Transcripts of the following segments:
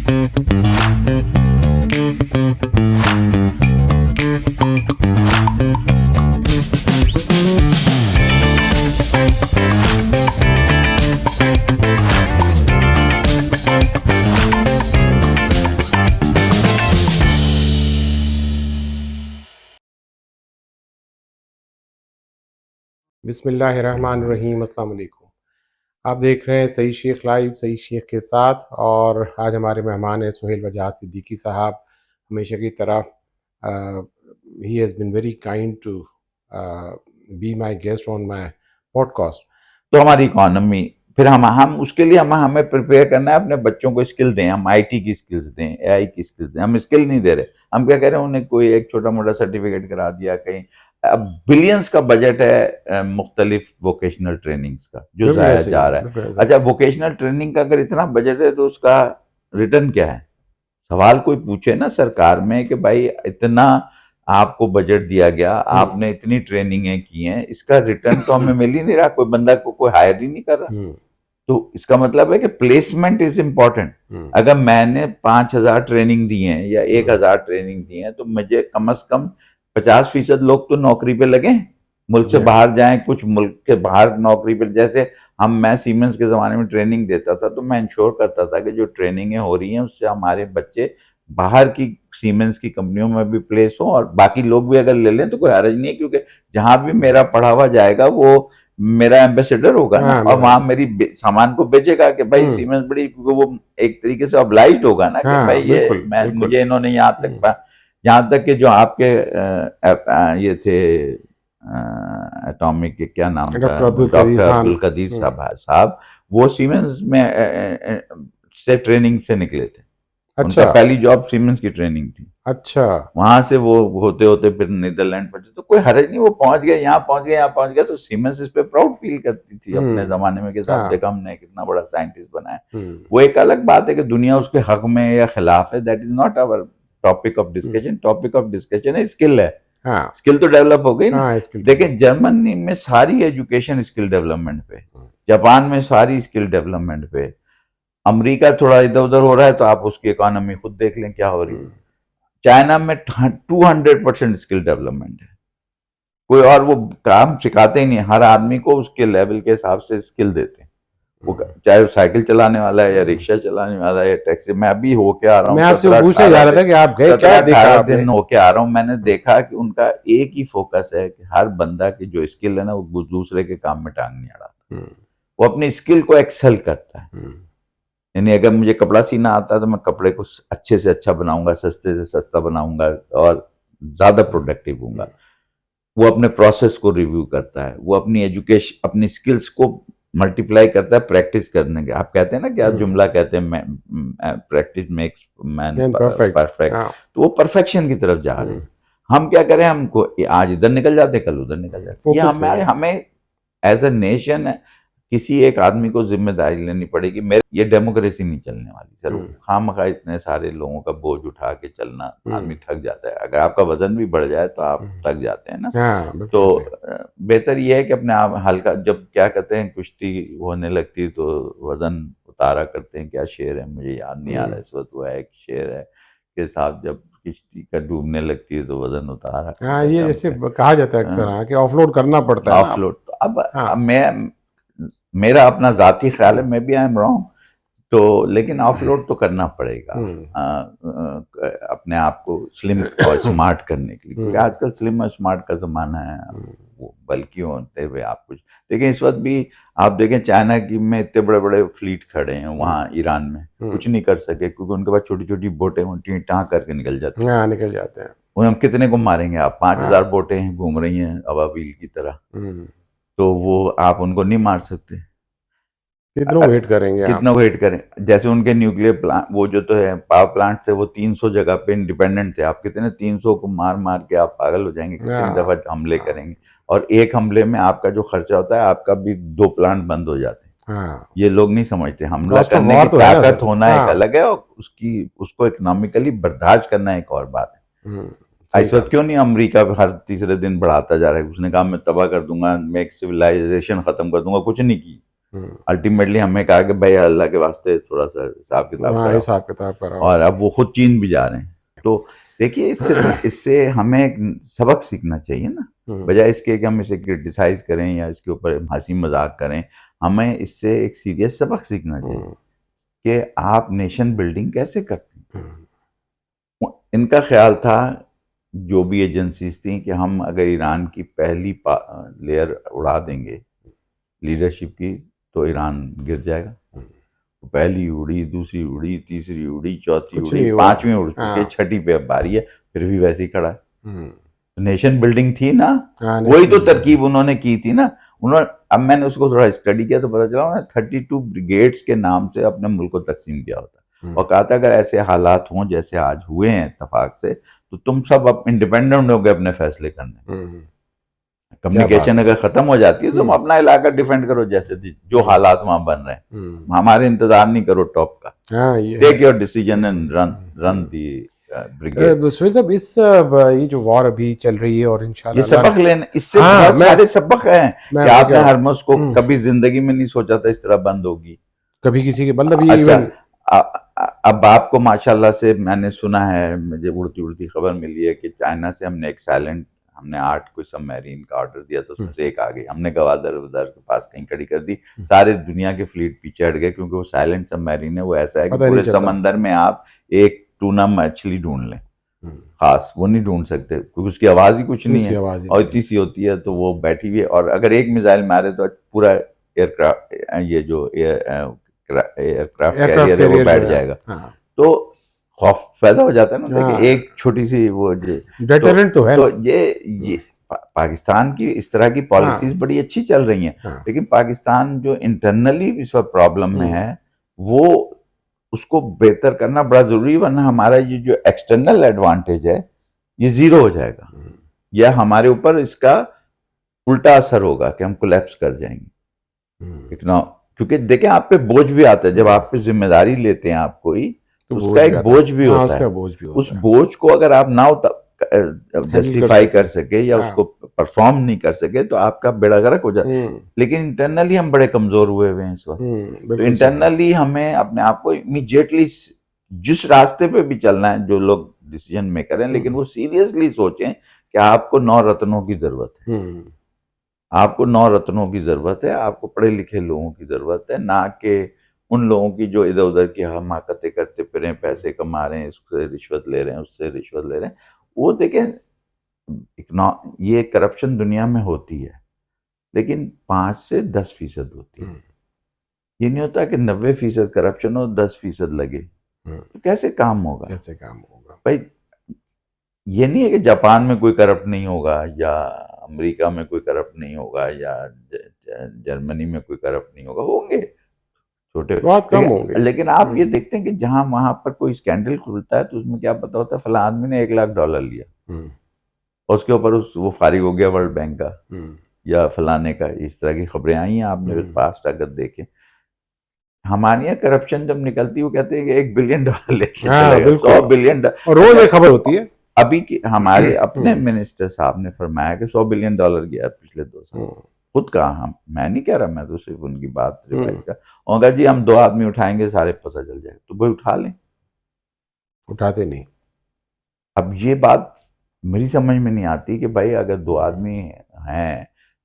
बिस्मिल्लाहिर्रहमानिर्रहीम, अस्सलाम वालेकुम। आप देख रहे हैं सही शेख लाइव, सही शेख के साथ। और आज हमारे मेहमान हैं सुहेल वजाहत सिद्दीकी साहब। हमेशा की तरह ही has been very kind to be my guest on my podcast. तो हमारी इकोनॉमी फिर हम उसके लिए हमें प्रिपेयर करना है, अपने बच्चों को स्किल दें, हम आईटी की स्किल्स दें, एआई की स्किल्स दें। हम स्किल नहीं दे रहे, हम क्या कह रहे हैं, उन्हें कोई एक छोटा मोटा सर्टिफिकेट करा दिया कहीं। अब बिलियंस का बजट है मुख्तलिफ वोकेशनल ट्रेनिंग्स का जो जाया जा रहा है। अच्छा, वोकेशनल ट्रेनिंग का अगर इतना बजट है तो उसका रिटर्न क्या है? सवाल कोई पूछे ना सरकार में कि भाई इतना आपको बजट दिया गया, आपने इतनी ट्रेनिंगें की हैं, इसका रिटर्न तो हमें मिल ही नहीं रहा, कोई बंदा को कोई हायर ही नहीं कर रहा। तो इसका मतलब है कि प्लेसमेंट इज इम्पोर्टेंट। अगर मैंने 5,000 ट्रेनिंग दी है या 1,000 ट्रेनिंग दी है तो मुझे कम से कम 50% लोग तो नौकरी पे लगे, मुल्क से बाहर जाएं, कुछ मुल्क के बाहर नौकरी पे। जैसे मैं सीमेंस के ज़माने में ट्रेनिंग देता था तो मैं इंश्योर करता था कि जो ट्रेनिंगें हो रही हैं उससे हमारे बच्चे बाहर की सीमेंस की कंपनियों में भी प्लेस हो, और बाकी लोग भी अगर ले लें तो कोई हर्ज नहीं है, क्योंकि जहां भी मेरा पढ़ा हुआ जाएगा वो मेरा एम्बेसडर होगा ना, और वहां मेरी सामान को बेचेगा कि भाई सीमेंस बड़ी, क्योंकि वो एक तरीके से ऑब्लाइज्ड होगा ना कि भाई ये मुझे इन्होंने यहाँ तक कि जो आपके ये थे एटॉमिक के क्या नाम था, डॉक्टर अब्दुल कदीर साहब, वो सीमेंस में से ट्रेनिंग से निकले थे। अच्छा। उनका पहली जॉब सीमेंस की ट्रेनिंग थी। अच्छा। वहां से वो होते होते फिर नीदरलैंड पहुंचे, तो कोई हर्ज नहीं, वो पहुंच गया, यहाँ पहुंच गया। तो सीमेंस इस पे प्राउड फील करती थी अपने जमाने में कि साहब देखा हमने कितना बड़ा साइंटिस्ट बनाया। वो एक अलग बात है कि दुनिया उसके हक में या खिलाफ है, that is not our topic of discussion. Topic of discussion है स्किल है। स्किल तो डेवलप हो गई ना। देखिए जर्मनी में सारी एजुकेशन स्किल डेवलपमेंट पे, जापान में सारी स्किल डेवलपमेंट पे, अमेरिका थोड़ा इधर उधर हो रहा है तो आप उसकी इकोनॉमी खुद देख लें क्या हो रही है। चाइना में 200% स्किल डेवलपमेंट है। कोई और वो काम सिखाते ही नहीं, हर आदमी को उसके लेवल के हिसाब से स्किल देते हैं। वो चाहे वो साइकिल चलाने वाला है या रिक्शा चलाने वाला है या टैक्सी। मैं अभी होके आ रहा हूँ, मैं आपसे पूछने जा रहा था कि आप गए, क्या देखा? 18 दिन होके आ रहा हूँ। मैंने देखा कि उनका एक ही फोकस है कि हर बंदा की जो स्किल है ना वो दूसरे के काम में टांग नहीं अड़ाता, वो अपनी स्किल को एक्सेल करता है। यानी अगर मुझे कपड़ा सीना आता है तो मैं कपड़े को अच्छे से अच्छा बनाऊंगा, सस्ते से सस्ता बनाऊंगा और ज्यादा प्रोडक्टिव हूँगा। वो अपने प्रोसेस को रिव्यू करता है, वो अपनी एजुकेशन, अपनी स्किल्स को मल्टीप्लाई करता है प्रैक्टिस करने के। आप कहते हैं ना क्या जुमला कहते हैं, प्रैक्टिस मेक्स मैन परफेक्ट। तो वो परफेक्शन की तरफ जा रहे हैं। हम क्या करें, हमको आज इधर निकल जाते कल उधर निकल जाते। ये हमें एज ए नेशन किसी एक आदमी को जिम्मेदारी लेनी पड़ेगी। मेरे ये डेमोक्रेसी नहीं चलने वाली सर। खामखा इतने सारे लोगों का बोझ उठा के चलना, आदमी थक जाता है। अगर आपका वजन भी बढ़ जाए तो आप थक जाते हैं ना। तो बेहतर ये है कि अपने आप हल्का, जब क्या कहते हैं कुश्ती होने लगती तो वजन उतारा करते हैं, क्या शेर है मुझे याद नहीं आ रहा इस वक्त, वो है एक शेर है कि साहब जब किश्ती का डूबने लगती है तो वजन उतारा। हाँ, ये जैसे कहा जाता है अक्सर कि ऑफलोड करना पड़ता है। ऑफलोड तो अब मैं, मेरा अपना जाती ख्याल है, मैं भी आई एम रॉन्ग, तो लेकिन ऑफलोड तो करना पड़ेगा अपने आप को स्लिम और स्मार्ट करने के लिए, क्योंकि आजकल स्लिम और स्मार्ट का जमाना है। वो बल्कि होते हुए आप कुछ देखें, इस वक्त भी आप देखें चाइना की में इतने बड़े बड़े फ्लीट खड़े हैं वहाँ ईरान में, कुछ नहीं कर सके क्योंकि उनके पास छोटी छोटी बोटें होती, टाँ करके निकल जाती हैं। निकल जाते हैं। उन्हें हम कितने को मारेंगे? आप 5,000 बोटें घूम रही हैं अवावील की तरह, तो वो आप उनको नहीं मार सकते। कितना वेट करेंगे? कितना वेट करें? जैसे उनके न्यूक्लियर प्लांट, वो जो तो है पावर प्लांट थे, वो 300 जगह पे इंडिपेंडेंट थे। आप कितने 300 को मार मार के आप पागल हो जाएंगे, कितनी दफा हमले करेंगे? और एक हमले में आपका जो खर्चा होता है, आपका भी 2 प्लांट बंद हो जाते हैं। ये लोग नहीं समझते। हमला करने की ताकत होना एक अलग है और उसको इकोनॉमिकली बर्दाश्त करना एक और बात है। इस वक्त क्यों नहीं अमेरिका हर तीसरे दिन बढ़ाता जा रहा है? उसने कहा मैं तबाह कर दूंगा, मैं सिविलाइजेशन खत्म कर दूंगा, कुछ नहीं की। अल्टीमेटली हमें कहा कि भाई अल्लाह के वास्ते थोड़ा सा हिसाब किताब हाँ, कराओ, हिसाब किताब कराओ। और अब वो खुद चीन भी जा रहे हैं। तो देखिए इससे हमें एक सबक सीखना चाहिए ना, बजाय इसके कि हम इसे क्रिटिसाइज करें या इसके ऊपर हंसी मजाक करें। हमें इससे एक सीरियस सबक सीखना चाहिए कि आप नेशन बिल्डिंग कैसे करते हैं। इनका ख्याल था, जो भी एजेंसीज थी, कि हम अगर ईरान की पहली लेयर उड़ा देंगे लीडरशिप की तो ईरान गिर जाएगा। तो पहली उड़ी, दूसरी उड़ी, तीसरी उड़ी, चौथी कुछ उड़ी, नहीं हुआ। पांचवी उड़ चुकी है, हाँ। छठी पे अब बारी है, फिर भी वैसे ही खड़ा है। हम्म। नेशन बिल्डिंग थी ना, हाँ, वही तो नेशनल। तरकीब उन्होंने की थी ना। उन्होंने, अब मैंने उसको थोड़ा स्टडी किया तो पता चला उन्होंने 32 ब्रिगेड्स के नाम से अपने मुल्क को तकसीम किया होता, और कहा था अगर ऐसे हालात हों जैसे आज हुए हैं इत्तेफाक से, तो तुम सब अब इंडिपेंडेंट हो गए अपने फैसले करने। क्या कम्युनिकेशन बात है। अगर खत्म हो जाती है तो तुम अपना इलाका डिफेंड करो, जैसे जो हालात वहां बन रहे हैं, हमारे इंतजार नहीं करो टॉप का। हाँ, ये है। Take your decision and run run the brigade. Suhel साहब, ये जो वॉर अभी चल रही है, और ये इंशाल्लाह अल्लाह। सबक लेने, इससे हाँ, बहुत सारे सबक हैं मैं कि वही कह आपने रहा हूँ। हरमुज को कभी जिंदगी में नहीं सोचा था इस तरह बंद होगी। कभी किसी के मतलब ये अच्छा, इवन। अब आपको माशाल्लाह से मैंने सुना है, मुझे उड़ती उड़ती खबर मिली है कि चाइना से हमने एक साइलेंट, हमने 8 कोई सबमरीन का ऑर्डर दिया था, उसमें से एक आ गई, हमने गवादर वदार के पास कहीं खड़ी कर दी। सारे दुनिया के फ्लीट पीछे हट गए, क्योंकि वो साइलेंट सबमरीन है, वो ऐसा है कि पता नहीं पूरे चलता। समंदर में आप एक टूना मछली ढूंढ लें, खास वो नहीं ढूंढ सकते, क्योंकि उसकी आवाज ही कुछ नहीं उसकी है, आवाज ही और नहीं है। इतनी सी होती है, तो वो बैठी हुई है, और अगर एक मिसाइल मारे तो पूरा एयरक्राफ्ट, ये जो एयरक्राफ्ट एयरक्राफ्ट कैरियर है वो कैरियर जो बैठ है। जाएगा। हाँ। तो खौफ पैदा हो जाता है ना, देखिए हाँ, एक छोटी सी वो तो डेटरेंट तो है तो ना। ये पाकिस्तान की इस तरह की पॉलिसीज हाँ। बड़ी अच्छी चल रही हैं, हाँ। लेकिन पाकिस्तान जो इंटरनली इस वक्त प्रॉब्लम में है, वो उसको बेहतर करना बड़ा जरूरी है, वरना हमारा ये जो एक्सटर्नल एडवांटेज है ये जीरो हो जाएगा, या हमारे ऊपर इसका उल्टा असर होगा कि हम कोलैप्स कर जाएंगे इतना। क्योंकि देखें, आप पे बोझ भी आता है, जब आप पे जिम्मेदारी लेते हैं आप कोई, तो तो बोझ उसका भी एक आता है। बोझ भी हाँ, होता उसका है। बोझ भी उस होता है। बोझ को अगर आप ना हैंडल कर जस्टिफाई सके। कर सके या हाँ। उसको परफॉर्म नहीं कर सके, तो आपका बेड़ा गर्क हो जाए। लेकिन इंटरनली हम बड़े कमजोर हुए हुए हैं इस वक्त। तो बिल्कुल सही। इंटरनली हमें अपने आप को इमीडिएटली जिस रास्ते पे भी चलना है, जो लोग डिसीजन मेकर हैं, लेकिन वो सीरियसली सोचें कि आपको 9 रत्नों की जरूरत है। आपको 9 रत्नों की जरूरत है, आपको पढ़े लिखे लोगों की जरूरत है, ना कि उन लोगों की जो इधर उधर की हमाकतें करते फिरे, पैसे कमा रहे हैं, इससे रिश्वत ले रहे हैं, उससे रिश्वत ले रहे हैं। वो देखें, ये करप्शन दुनिया में होती है, लेकिन 5 से 10% होती है। ये नहीं होता कि 90% करप्शन हो, 10% लगे, तो कैसे काम होगा? कैसे काम होगा? भाई, ये नहीं है कि जापान में कोई करप्ट नहीं होगा, या अमेरिका में कोई करप्ट नहीं होगा, या जर्मनी में कोई करप्ट नहीं होगा, होंगे छोटे। बहुत कम होंगे। लेकिन आप ये देखते हैं कि जहां वहां पर कोई स्कैंडल खुलता है, तो उसमें क्या पता होता है, फला आदमी ने $1 लाख लिया, और उसके ऊपर वो फारिग हो गया वर्ल्ड बैंक का, या फलाने का। इस तरह की खबरें आई हैं आपने पास्ट अगर देखें। हमारे यहाँ करप्शन जब निकलती है, वो कहते हैं कि $1 बिलियन लेके हाँ, चलेगा, बिल्कुल। $100 बिलियन। और रोज एक खबर होती है। अभी की हमारे अपने मिनिस्टर साहब ने फरमाया कि $100 बिलियन गया पिछले 2 साल। खुद कहा, हम, मैं नहीं कह रहा, मैं तो सिर्फ उनकी बात रिवाइज कर, और जी हम 2 आदमी उठाएंगे सारे पता चल जाएगा, तो भाई उठा लें। उठाते नहीं। अब ये बात मेरी समझ में नहीं आती कि भाई अगर 2 आदमी हैं,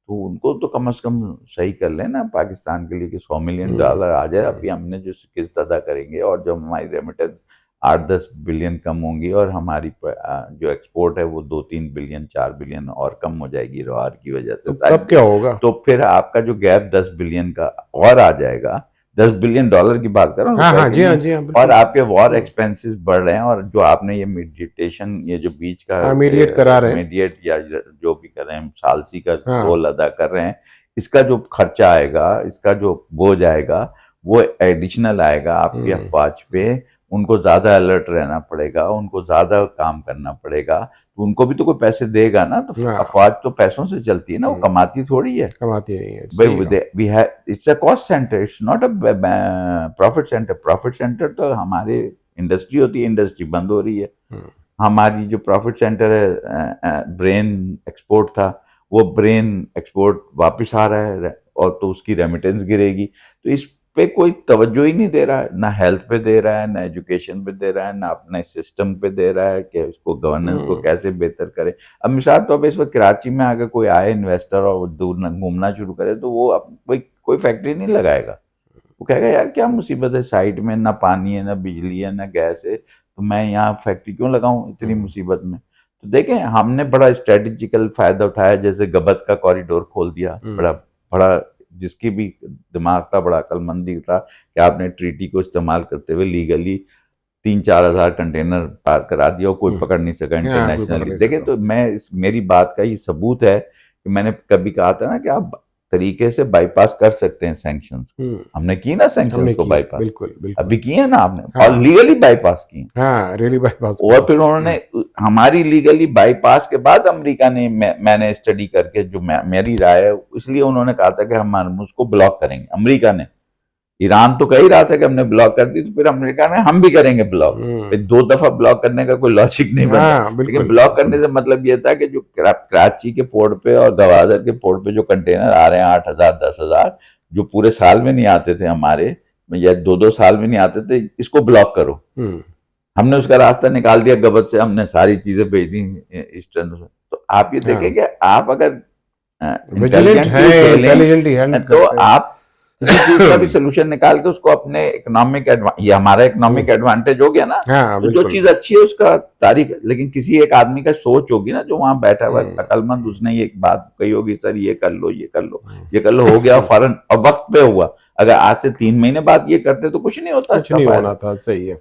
तो उनको तो कम से कम सही कर लेना पाकिस्तान के लिए, कि $100 मिलियन आ जाए। अभी हमने जो किस्त अदा करेंगे, और जब हमारी रेमिटेंस 8-10 बिलियन कम होंगी, और हमारी जो एक्सपोर्ट है वो 2-3 बिलियन 4 बिलियन और कम हो जाएगी रवार की वजह से, तो तब क्या होगा? तो फिर आपका जो गैप 10 बिलियन का और आ जाएगा। $10 बिलियन की बात कर रहा हूँ, हाँ, रुपए हाँ, की जी हाँ, नहीं। जी हाँ, और बिल्कुल। आपके वॉर एक्सपेंसेस बढ़ रहे हैं, और जो आपने ये मेडिटेशन, ये जो बीच का हाँ, मीडिएट करा रहे हैं। मीडिएट या जो भी कर रहे हैं, सालसी का हाँ। रोल अदा कर रहे हैं, इसका जो खर्चा आएगा, इसका जो बोझ आएगा, वो एडिशनल आएगा आपकी अफवाज पे। उनको ज्यादा अलर्ट रहना पड़ेगा, उनको ज्यादा काम करना पड़ेगा, तो उनको भी तो कोई पैसे देगा ना। तो हाँ। अफवाज तो पैसों से चलती है ना, वो कमाती थोड़ी है। कमाती नहीं है, सही भाई कहा। We have, it's a cost centre, it's not a profit centre. Profit centre तो हमारे इंडस्ट्री होती है, इंडस्ट्री बंद हो रही है। हमारी जो प्रॉफिट सेंटर है, ब्रेन एक्सपोर्ट था, वो ब्रेन एक्सपोर्ट वापस आ रहा है, और तो उसकी रेमिटेंस गिरेगी। तो इस पे कोई तवज्जो ही नहीं दे रहा है, ना हेल्थ पे दे रहा है, ना एजुकेशन पे दे रहा है, ना अपने सिस्टम पे दे रहा है कि उसको गवर्नेंस को कैसे बेहतर करे। अब मिसाल तो अब इस वक्त कराची में अगर कोई आए इन्वेस्टर और दूर घूमना शुरू करे तो वो अब कोई फैक्ट्री नहीं लगाएगा। वो कहेगा यार क्या मुसीबत है, साइड में ना पानी है, ना बिजली है, ना गैस है, तो मैं यहाँ फैक्ट्री क्यों लगाऊं इतनी मुसीबत में। तो देखें हमने बड़ा स्ट्रेटेजिकल फायदा उठाया, जैसे गबत का कॉरिडोर खोल दिया, बड़ा बड़ा जिसकी भी दिमाग था, बड़ा अक्लमंदी था कि आपने ट्रीटी को इस्तेमाल करते हुए लीगली 3-4 हज़ार कंटेनर पार करा दिया और कोई पकड़ नहीं सका हाँ, कोई पकड़ इंटरनेशनली। नहीं देखें सका। तो मेरी बात का ये सबूत है कि मैंने कभी कहा था ना कि आप तरीके से बाईपास कर सकते हैं सैंक्शंस को। हमने की ना सैंक्शंस हमने को की, बाईपास, बिल्कुल बिल्कुल। अभी किए ना आपने, और हाँ लीगली बाईपास किए। हाँ, रेली बाईपास और फिर उन्होंने हमारी लीगली बाईपास के बाद अमेरिका ने मैंने स्टडी करके जो मेरी राय है, इसलिए उन्होंने कहा था कि हम हार्मुज को ब्लॉक करेंगे। अमेरिका ने, ईरान तो कह ही रहा था कि हमने ब्लॉक कर दी, तो फिर अमेरिका ने हम भी करेंगे ब्लॉक। फिर 2 दफा ब्लॉक करने का कोई लॉजिक नहीं बना। हाँ, लेकिन बिल्कुल ब्लॉक करने से मतलब ये था कि जो कराची के पोर्ट पे और गवादर के पोर्ट पे जो कंटेनर आ रहे हैं 8,000 10,000, जो पूरे साल में नहीं आते थे हमारे, या 2-2 साल में नहीं आते थे, इसको ब्लॉक करो। हमने उसका रास्ता निकाल दिया, गबत से हमने सारी चीजें भेज दी ईस्टर्न। तो आप ये देखें कि आप अगर विजिलेंट है, इंटेलिजेंटली हैंडल तो करते हैं। आप किसी चीज का भी सोल्यूशन निकाल के उसको अपने इकोनॉमिक ये हमारा इकोनॉमिक एडवांटेज हो गया ना। हाँ, तो जो चीज अच्छी है उसका तारीफ, लेकिन किसी एक आदमी का सोच होगी ना जो वहां बैठा हुआ अकलमंद, उसने ये एक बात कही होगी, सर ये कर लो, ये कर लो, ये कर लो, हो गया फौरन और वक्त पे हुआ। अगर आज से 3 महीने बाद ये करते तो कुछ नहीं होता, कुछ नहीं होना था, सही है।